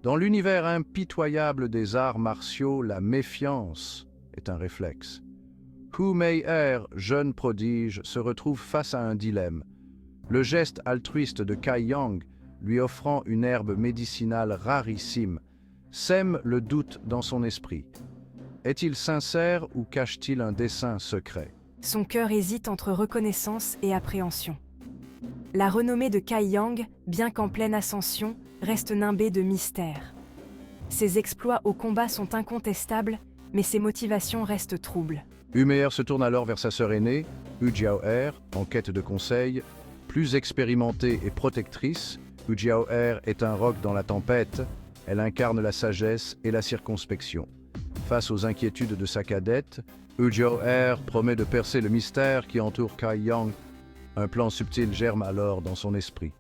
Dans l'univers impitoyable des arts martiaux, la méfiance est un réflexe. Hu Mei-er, jeune prodige, se retrouve face à un dilemme. Le geste altruiste de Kai Yang, lui offrant une herbe médicinale rarissime, sème le doute dans son esprit. Est-il sincère ou cache-t-il un dessein secret? Son cœur hésite entre reconnaissance et appréhension. La renommée de Kai Yang, bien qu'en pleine ascension, reste nimbée de mystère. Ses exploits au combat sont incontestables, mais ses motivations restent troubles. Hu Mei-er se tourne alors vers sa sœur aînée, Hu Jiao-er, en quête de conseils. Plus expérimentée et protectrice, Hu Jiao-er est un roc dans la tempête. Elle incarne la sagesse et la circonspection. Face aux inquiétudes de sa cadette, Hu Jiao-er promet de percer le mystère qui entoure Kai Yang. Un plan subtil germe alors dans son esprit.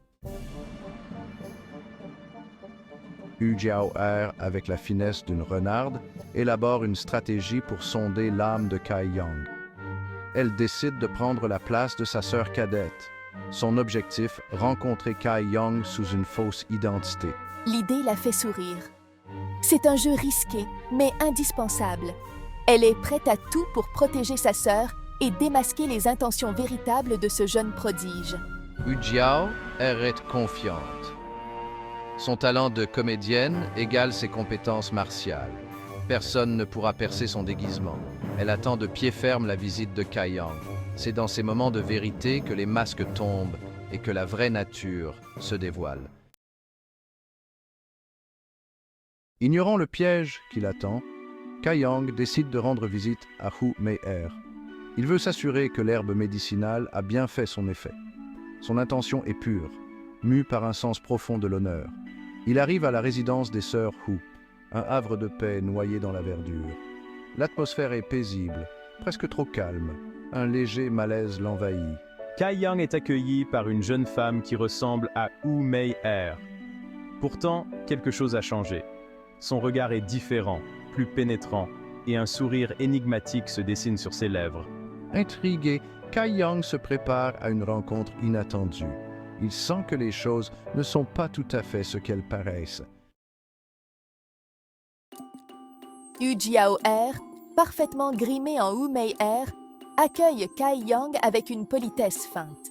Hu Jiao-er, avec la finesse d'une renarde, élabore une stratégie pour sonder l'âme de Kai Yang. Elle décide de prendre la place de sa sœur cadette. Son objectif, rencontrer Kai Yang sous une fausse identité. L'idée la fait sourire. C'est un jeu risqué, mais indispensable. Elle est prête à tout pour protéger sa sœur et démasquer les intentions véritables de ce jeune prodige. Hu Jiao-er est confiante. Son talent de comédienne égale ses compétences martiales. Personne ne pourra percer son déguisement. Elle attend de pied ferme la visite de Kai Yang. C'est dans ces moments de vérité que les masques tombent et que la vraie nature se dévoile. Ignorant le piège qui l'attend, Kai Yang décide de rendre visite à Hu Mei-er. Il veut s'assurer que l'herbe médicinale a bien fait son effet. Son intention est pure, mue par un sens profond de l'honneur. Il arrive à la résidence des sœurs Hu, un havre de paix noyé dans la verdure. L'atmosphère est paisible, presque trop calme. Un léger malaise l'envahit. Kai Yang est accueilli par une jeune femme qui ressemble à Hu Mei-er. Pourtant, quelque chose a changé. Son regard est différent, plus pénétrant, et un sourire énigmatique se dessine sur ses lèvres. Intrigué, Kai Yang se prépare à une rencontre inattendue. Il sent que les choses ne sont pas tout à fait ce qu'elles paraissent. Hu Jiao-er, parfaitement grimé en Hu Mei-er, accueille Kai Yang avec une politesse feinte.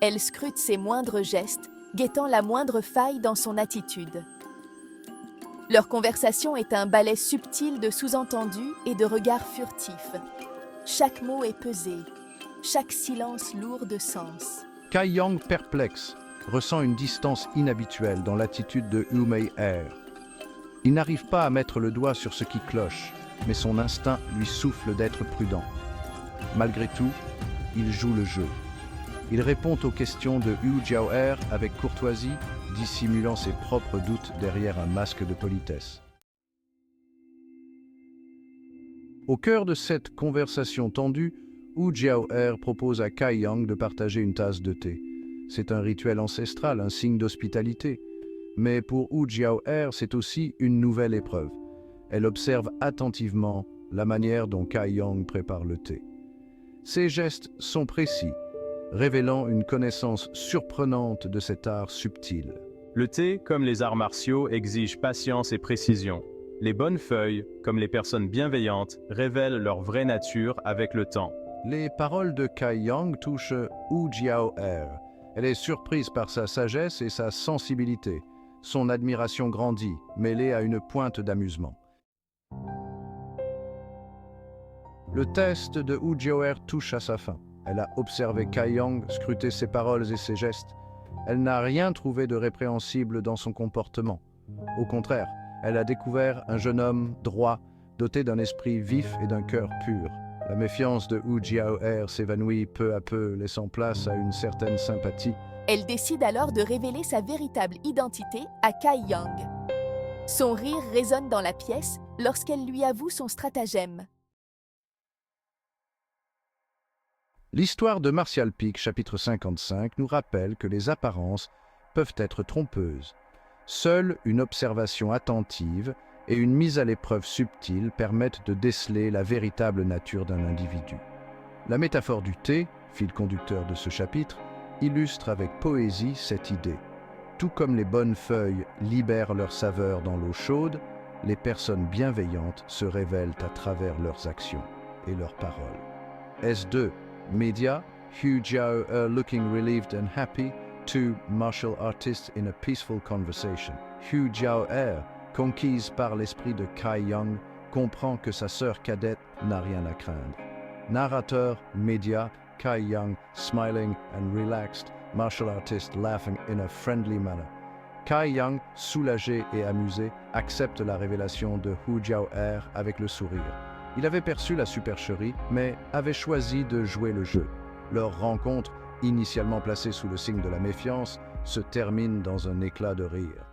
Elle scrute ses moindres gestes, guettant la moindre faille dans son attitude. Leur conversation est un ballet subtil de sous-entendus et de regards furtifs. Chaque mot est pesé, chaque silence lourd de sens. Kai Yang, perplexe, ressent une distance inhabituelle dans l'attitude de Hu Mei-er. Il n'arrive pas à mettre le doigt sur ce qui cloche, mais son instinct lui souffle d'être prudent. Malgré tout, il joue le jeu. Il répond aux questions de Hu Jiao-er avec courtoisie, dissimulant ses propres doutes derrière un masque de politesse. Au cœur de cette conversation tendue, Hu Jiao-er propose à Kai Yang de partager une tasse de thé. C'est un rituel ancestral, un signe d'hospitalité. Mais pour Hu Jiao-er, c'est aussi une nouvelle épreuve. Elle observe attentivement la manière dont Kai Yang prépare le thé. Ses gestes sont précis, révélant une connaissance surprenante de cet art subtil. Le thé, comme les arts martiaux, exige patience et précision. Les bonnes feuilles, comme les personnes bienveillantes, révèlent leur vraie nature avec le temps. Les paroles de Kai Yang touchent Hu Jiao-er. Elle est surprise par sa sagesse et sa sensibilité. Son admiration grandit, mêlée à une pointe d'amusement. Le test de Hu Jiao-er touche à sa fin. Elle a observé Kai Yang, scruté ses paroles et ses gestes. Elle n'a rien trouvé de répréhensible dans son comportement. Au contraire, elle a découvert un jeune homme droit, doté d'un esprit vif et d'un cœur pur. La méfiance de Hu Jiao-er s'évanouit peu à peu, laissant place à une certaine sympathie. Elle décide alors de révéler sa véritable identité à Kai Yang. Son rire résonne dans la pièce lorsqu'elle lui avoue son stratagème. L'histoire de Martial Peak, chapitre 55, nous rappelle que les apparences peuvent être trompeuses. Seule une observation attentive et une mise à l'épreuve subtile permettent de déceler la véritable nature d'un individu. La métaphore du thé, fil conducteur de ce chapitre, illustre avec poésie cette idée. Tout comme les bonnes feuilles libèrent leur saveur dans l'eau chaude, les personnes bienveillantes se révèlent à travers leurs actions et leurs paroles. S2. Média. Hu Jiao looking relieved and happy. 2. Martial artist in a peaceful conversation. Hu Jiao conquise par l'esprit de Kai Yang, comprend que sa sœur cadette n'a rien à craindre. Narrateur. Média. Kai Yang smiling and relaxed. Martial artist laughing in a friendly manner. Kai Yang, soulagé et amusé, accepte la révélation de Hu Jiao avec le sourire. Il avait perçu la supercherie, mais avait choisi de jouer le jeu. Leur rencontre, initialement placée sous le signe de la méfiance, se termine dans un éclat de rire.